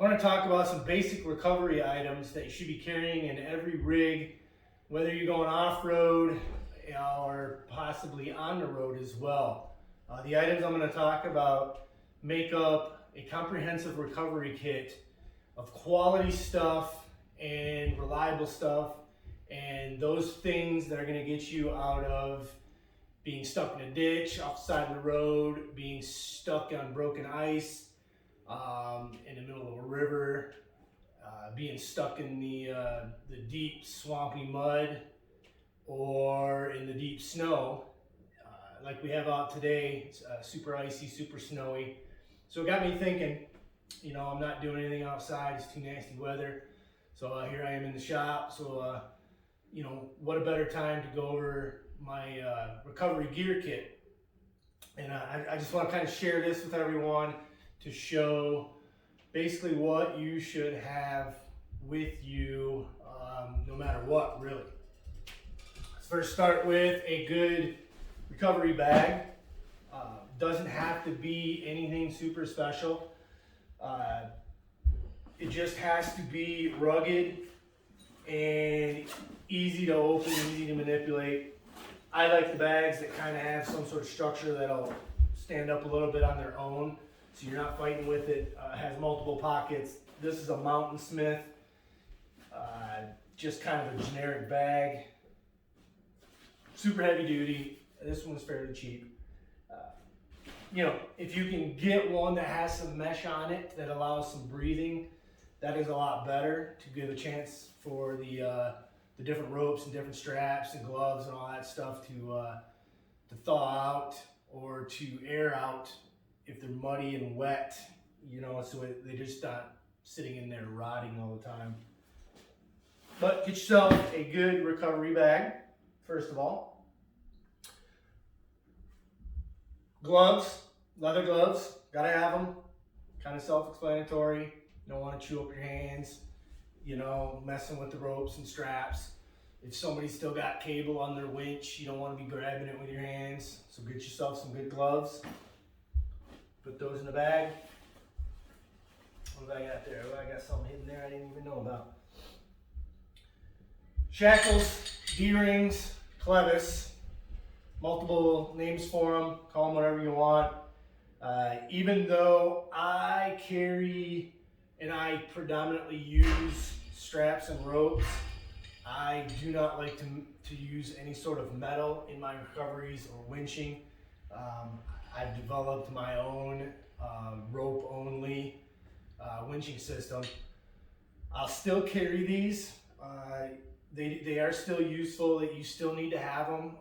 want to talk about some basic recovery items that you should be carrying in every rig, whether you're going off-road or possibly on the road as well. The items I'm going to talk about make up a comprehensive recovery kit of quality stuff and reliable stuff, and those things that are going to get you out of being stuck in a ditch off the side of the road, being stuck on broken ice in the middle of a river, being stuck in the deep swampy mud or in the deep snow like we have out today. It's super icy, super snowy. So it got me thinking, I'm not doing anything outside, it's too nasty weather. So here I am in the shop. So, what a better time to go over my recovery gear kit. And I just want to kind of share this with everyone to show basically what you should have with you no matter what, really. Let's first start with a good recovery bag. Doesn't have to be anything super special. It just has to be rugged and easy to open, easy to manipulate. I like the bags that kind of have some sort of structure that'll stand up a little bit on their own, so you're not fighting with it. It has multiple pockets. This is a Mountain Smith, just kind of a generic bag. Super heavy duty. This one's fairly cheap. If you can get one that has some mesh on it that allows some breathing, that is a lot better to give a chance for the different ropes and different straps and gloves and all that stuff to thaw out or to air out if they're muddy and wet, so they just not sitting in there rotting all the time. But get yourself a good recovery bag, first of all. Gloves, leather gloves, gotta have them. Kind of self-explanatory. You don't want to chew up your hands, messing with the ropes and straps. If somebody's still got cable on their winch, you don't want to be grabbing it with your hands. So get yourself some good gloves. Put those in the bag. What have I got there? Oh, I got something hidden there I didn't even know about. Shackles, D-rings, clevis. Multiple names for them. Call them whatever you want. Even though I carry and I predominantly use straps and ropes, I do not like to use any sort of metal in my recoveries or winching. I've developed my own rope only winching system. I'll still carry these. They are still useful. That you still need to have them.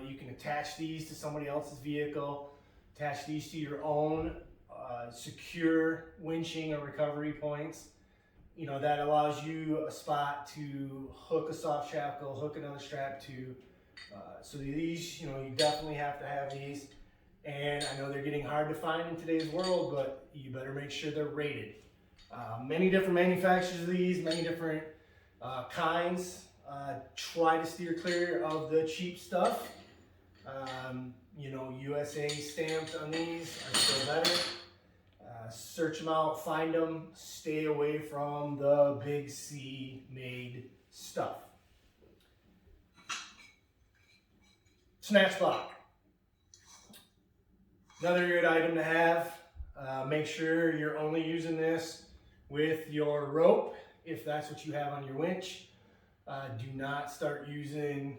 You can attach these to somebody else's vehicle, attach these to your own secure winching or recovery points. That allows you a spot to hook a soft shackle, hook another strap to. So these, you definitely have to have these. And I know they're getting hard to find in today's world, but you better make sure they're rated. Many different manufacturers of these, many different kinds. Try to steer clear of the cheap stuff. USA stamped on these are still better. Search them out, find them, stay away from the big C made stuff. Snatch block. Another good item to have. Make sure you're only using this with your rope if that's what you have on your winch. Do not start using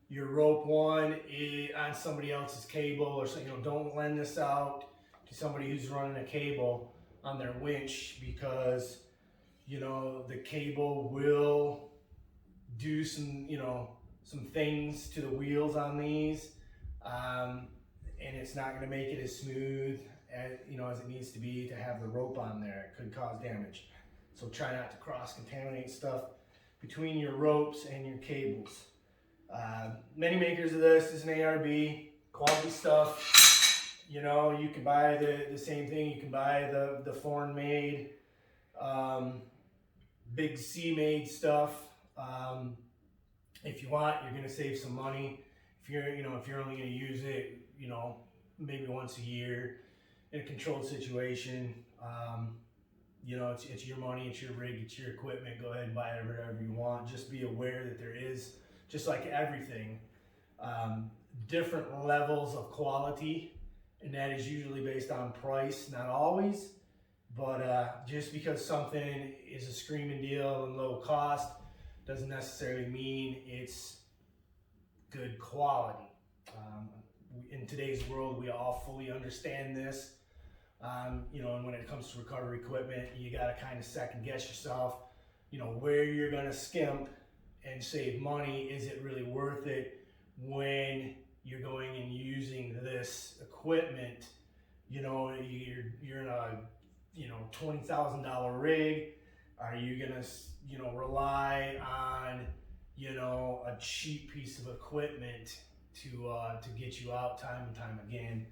your rope one on somebody else's cable, or don't lend this out to somebody who's running a cable on their winch, because the cable will do some things to the wheels on these, and it's not going to make it as smooth as it needs to be to have the rope on there. It could cause damage. So try not to cross-contaminate stuff between your ropes and your cables. Many makers of this is an ARB, quality stuff. You can buy the same thing. You can buy the foreign-made, big C-made stuff. If you want, you're going to save some money. If you're only going to use it, maybe once a year in a controlled situation, You know, it's your money, it's your rig, it's your equipment. Go ahead and buy it whatever you want. Just be aware that there is, just like everything, different levels of quality, and that is usually based on price, not always. But just because something is a screaming deal and low cost doesn't necessarily mean it's good quality. In today's world, we all fully understand this. You know, and when it comes to recovery equipment, you got to kind of second guess yourself, you know, where you're going to skimp and save money. Is it really worth it when you're going and using this equipment? You know, you're in a, you know, $20,000 rig. Are you going to, you know, rely on, you know, a cheap piece of equipment to get you out time and time again?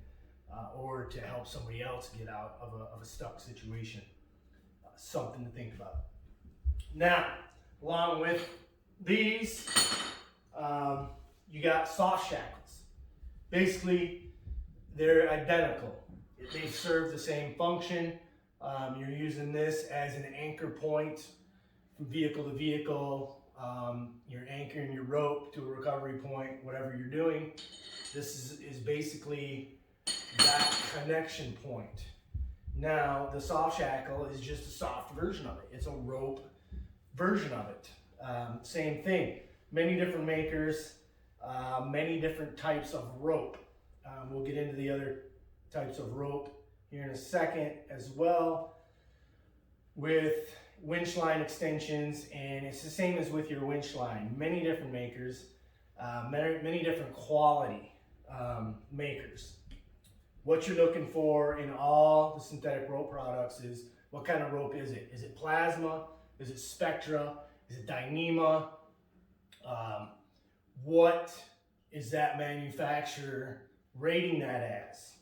Or to help somebody else get out of a stuck situation. Something to think about. Now, along with these, you got soft shackles. Basically, they're identical. They serve the same function. You're using this as an anchor point from vehicle to vehicle. You're anchoring your rope to a recovery point, whatever you're doing. This is basically that connection point. Now, the soft shackle is just a soft version of it. It's a rope version of it. Same thing. Many different makers, many different types of rope. We'll get into the other types of rope here in a second as well, with winch line extensions, and it's the same as with your winch line. Many different makers, many different quality makers. What you're looking for in all the synthetic rope products is, what kind of rope is it? Is it plasma? Is it Spectra? Is it Dyneema? What is that manufacturer rating that as?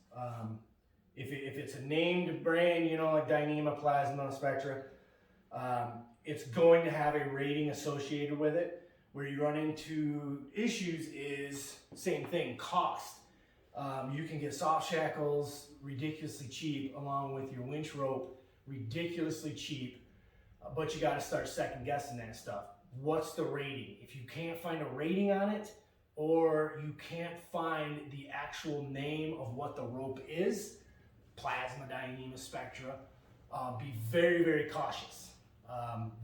If it's a named brand, you know, like Dyneema, Plasma, Spectra, it's going to have a rating associated with it. Where you run into issues is same thing, cost. You can get soft shackles ridiculously cheap, along with your winch rope ridiculously cheap, but you got to start second guessing that stuff. What's the rating? If you can't find a rating on it, or you can't find the actual name of what the rope is, Plasma, Dyneema, Spectra, be very, very cautious.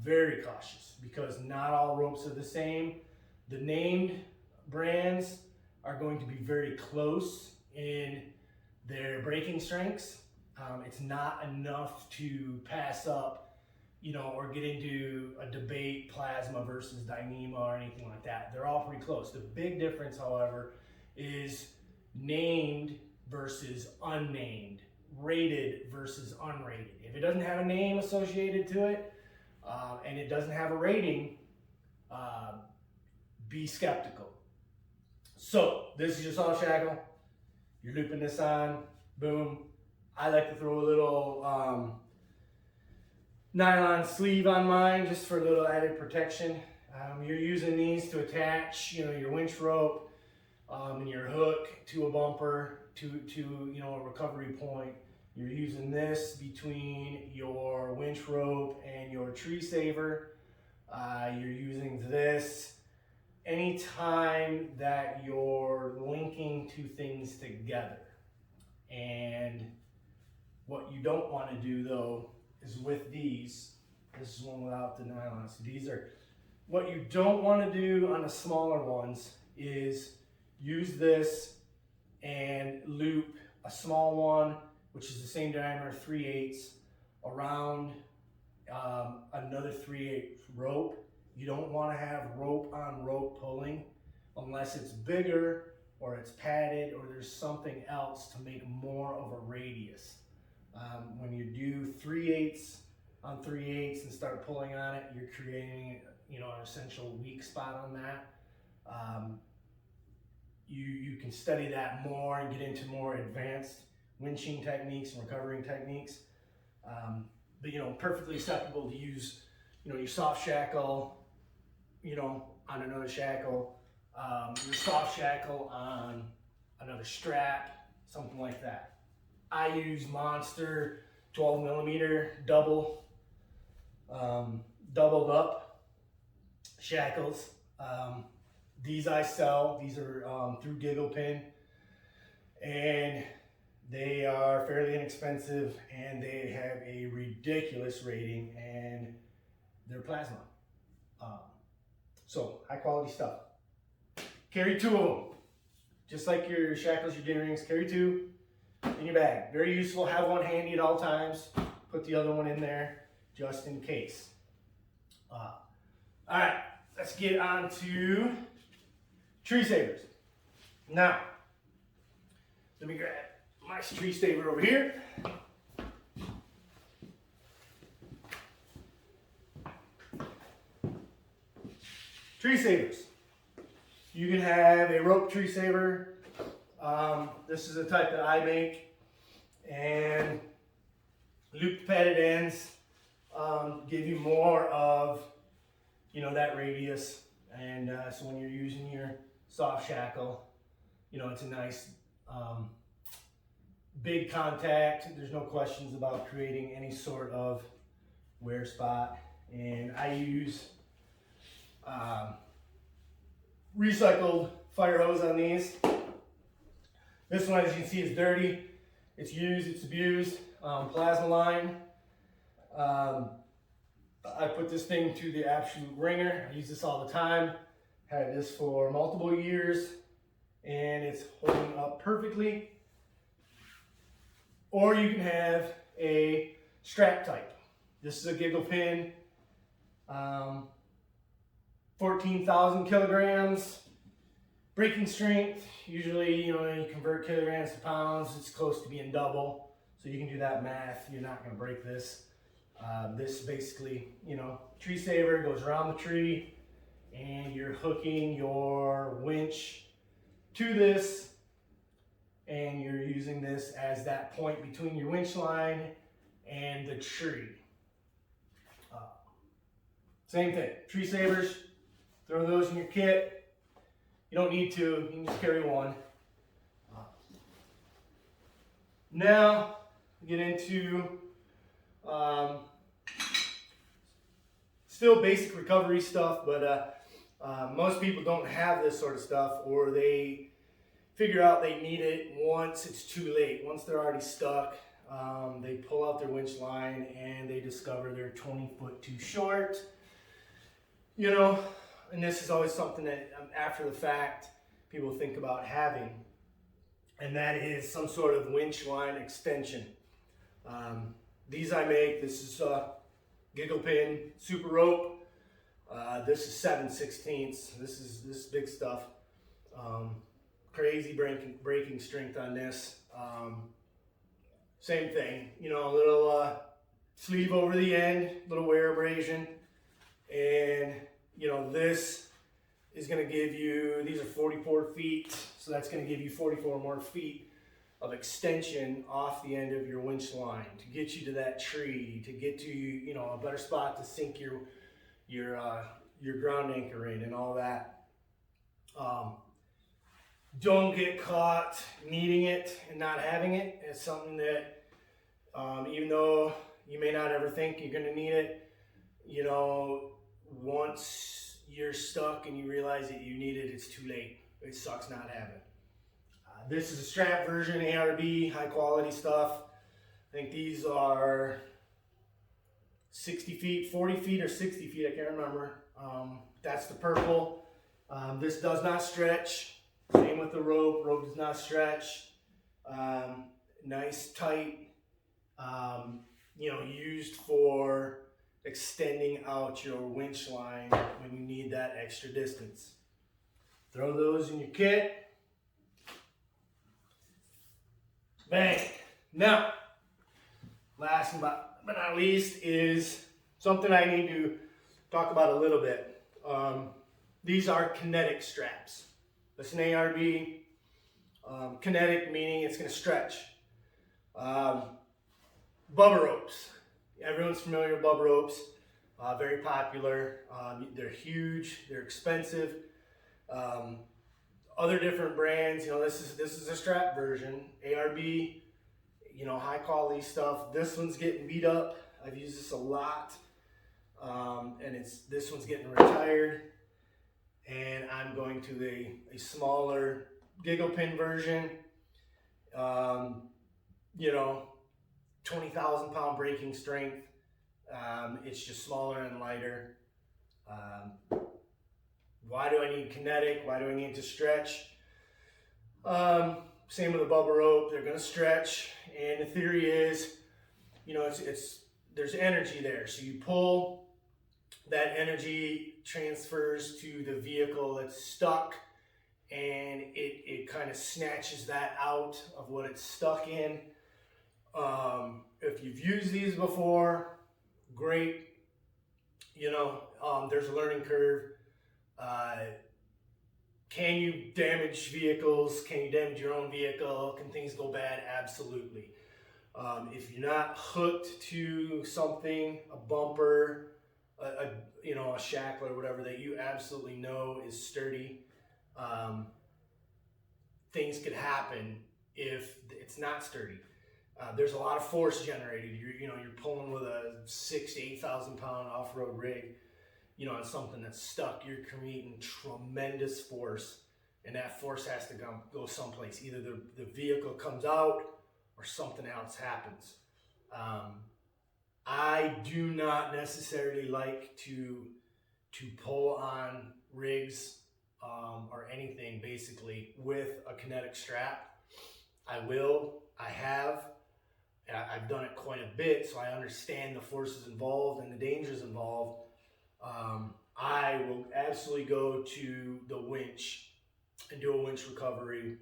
Very cautious, because not all ropes are the same. The named brands are going to be very close in their breaking strengths. It's not enough to pass up, you know, or get into a debate, Plasma versus Dyneema or anything like that. They're all pretty close. The big difference, however, is named versus unnamed, rated versus unrated. If it doesn't have a name associated to it, and it doesn't have a rating, be skeptical. So this is your soft shackle. You're looping this on, boom. I like to throw a little nylon sleeve on mine just for a little added protection. You're using these to attach, you know, your winch rope and your hook to a bumper, to you know, a recovery point. You're using this between your winch rope and your tree saver. You're using this anytime that you're linking two things together. And what you don't want to do, though, is with these. This is one without the nylon. So these are, what you don't want to do on the smaller ones is use this and loop a small one, which is the same diameter, 3/8, around another 3/8 rope. You don't want to have rope on rope pulling unless it's bigger or it's padded or there's something else to make more of a radius. When you do 3/8 on 3/8 and start pulling on it, you're creating, you know, an essential weak spot on that. You can study that more and get into more advanced winching techniques and recovering techniques. But, you know, perfectly acceptable to use, you know, your soft shackle, you know, on another shackle, your soft shackle on another strap, something like that. I use Monster 12 millimeter doubled up shackles. These I sell. These are through Giggle Pin, and they are fairly inexpensive, and they have a ridiculous rating, and they're plasma. So high quality stuff. Carry 2 of them. Just like your shackles, your D rings, carry 2 in your bag. Very useful. Have one handy at all times. Put the other one in there just in case. All right, let's get on to tree savers. Now, let me grab my tree saver over here. Tree savers. You can have a rope tree saver. This is the type that I make, and loop padded ends give you more of, that radius, and so when you're using your soft shackle, it's a nice big contact. There's no questions about creating any sort of wear spot, and I use recycled fire hose on these. This one, as you can see, is dirty. It's used, it's abused. Plasma line. I put this thing to the absolute ringer. I use this all the time. Had this for multiple years, and it's holding up perfectly. Or you can have a strap type. This is a Giggle Pin. 14,000 kilograms. Breaking strength, usually, you convert kilograms to pounds, it's close to being double. So you can do that math. You're not going to break this. This basically, tree saver goes around the tree, and you're hooking your winch to this, and you're using this as that point between your winch line and the tree. Same thing, tree savers, throw those in your kit. You don't need to, you can just carry one. Now, get into still basic recovery stuff, but most people don't have this sort of stuff, or they figure out they need it once it's too late. Once they're already stuck, they pull out their winch line and they discover they're 20 foot too short. And this is always something that after the fact people think about having, and that is some sort of winch line extension. These I make. This is Giggle Pin super rope. This is 7/16. This is big stuff. Crazy breaking strength on this. Same thing, a little sleeve over the end, little wear abrasion, and this is going to give you, these are 44 feet, so that's going to give you 44 more feet of extension off the end of your winch line to get you to that tree, to get to a better spot to sink your ground anchor in and all that. Don't get caught needing it and not having it. It's something that even though you may not ever think you're going to need it, once you're stuck and you realize that you need it, it's too late. It sucks not having it. This is a strap version, ARB, high quality stuff. I think these are 60 feet, 40 feet, or 60 feet, I can't remember. That's the purple. This does not stretch. Same with the rope. Rope does not stretch. Nice, tight, used for extending out your winch line when you need that extra distance. Throw those in your kit. Bang. Now, last but not least is something I need to talk about a little bit. These are kinetic straps. That's an ARB. Kinetic meaning it's going to stretch. Bubba ropes. Everyone's familiar with bubba ropes. Very popular. They're huge. They're expensive. Other different brands. This is a strap version. ARB. high quality stuff. This one's getting beat up. I've used this a lot, and this one's getting retired, and I'm going to a smaller giggle pin version. 20,000 pound braking strength. It's just smaller and lighter. Why do I need kinetic? Why do I need to stretch? Same with the bubble rope. They're going to stretch, and the theory is, there's energy there. So you pull, that energy transfers to the vehicle that's stuck, and it kind of snatches that out of what it's stuck in. If you've used these before, great. There's a learning curve. Can you damage vehicles? Can you damage your own vehicle? Can things go bad? Absolutely. If you're not hooked to something, a bumper, a shackle or whatever that you absolutely know is sturdy, things could happen if it's not sturdy. There's a lot of force generated. You're pulling with a 6,000 to 8,000 pound off-road rig, on something that's stuck. You're creating tremendous force, and that force has to go someplace. Either the vehicle comes out or something else happens. I do not necessarily like to pull on rigs or anything basically with a kinetic strap. I've done it quite a bit, so I understand the forces involved and the dangers involved. I will absolutely go to the winch and do a winch recovery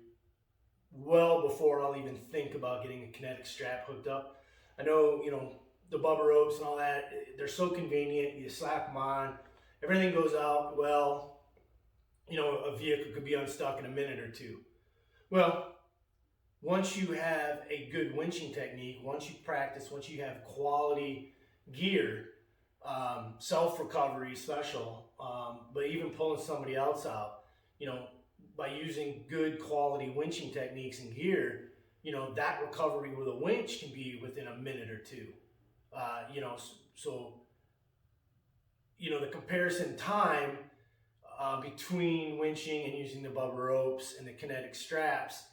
well before I'll even think about getting a kinetic strap hooked up. I know, the bubble ropes and all that, they're so convenient. You slap them on, everything goes out well. A vehicle could be unstuck in a minute or two. Well, once you have a good winching technique, once you practice, once you have quality gear, self-recovery special, but even pulling somebody else out, by using good quality winching techniques and gear, that recovery with a winch can be within a minute or two. The comparison time between winching and using the bubble ropes and the kinetic straps,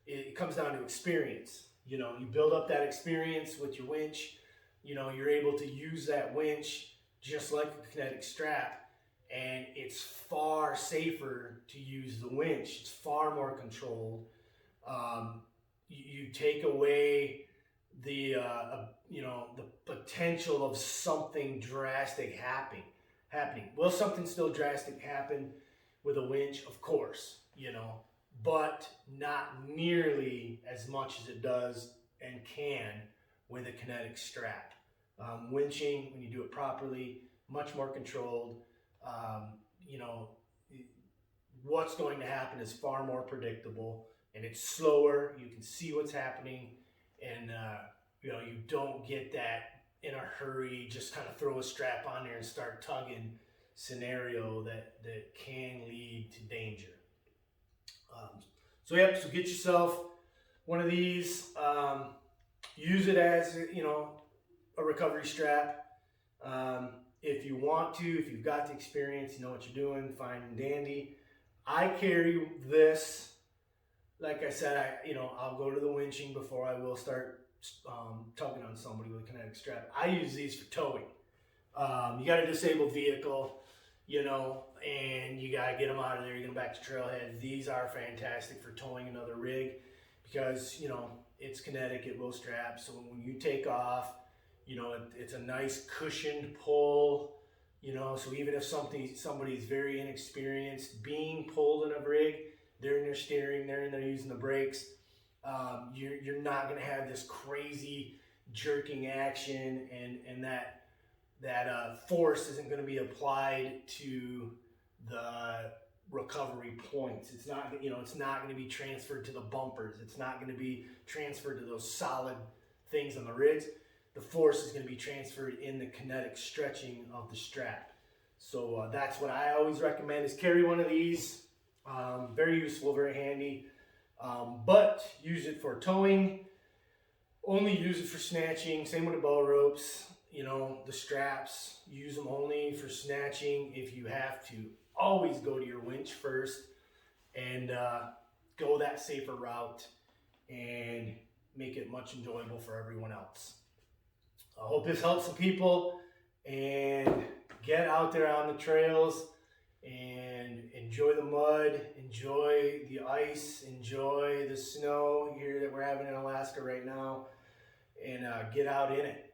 it comes down to experience. You build up that experience with your winch. You're able to use that winch just like a kinetic strap, and it's far safer to use the winch. It's far more controlled. You take away the potential of something drastic happening. Will something still drastic happen with a winch? Of course, but not nearly as much as it does and can with a kinetic strap. Winching, when you do it properly, much more controlled. What's going to happen is far more predictable, and it's slower. You can see what's happening, and you don't get that in a hurry, just kind of throw a strap on there and start tugging scenario that can lead to danger. So get yourself one of these. Use it as a recovery strap. If you want to, if you've got the experience, you know what you're doing, fine and dandy. I carry this, like I said, I'll go to the winching before I will start tugging on somebody with a kinetic strap. I use these for towing. You got a disabled vehicle, and you got to get them out of there, you get them back to trailhead. These are fantastic for towing another rig because, it's kinetic, it will strap. So when you take off, it's a nice cushioned pull, so even if somebody's very inexperienced being pulled in a rig, they're in their steering, they're in there using the brakes, you're not going to have this crazy jerking action, and that force isn't going to be applied to the recovery points. It's not going to be transferred to the bumpers. It's not going to be transferred to those solid things on the rigs. The force is going to be transferred in the kinetic stretching of the strap. So that's what I always recommend, is carry one of these. Very useful, very handy. But use it for towing. only use it for snatching. Same with the bow ropes. You know, the straps, use them only for snatching if you have to. Always go to your winch first and go that safer route and make it much enjoyable for everyone else. I hope this helps some people, and get out there on the trails and enjoy the mud, enjoy the ice, enjoy the snow here that we're having in Alaska right now, and get out in it.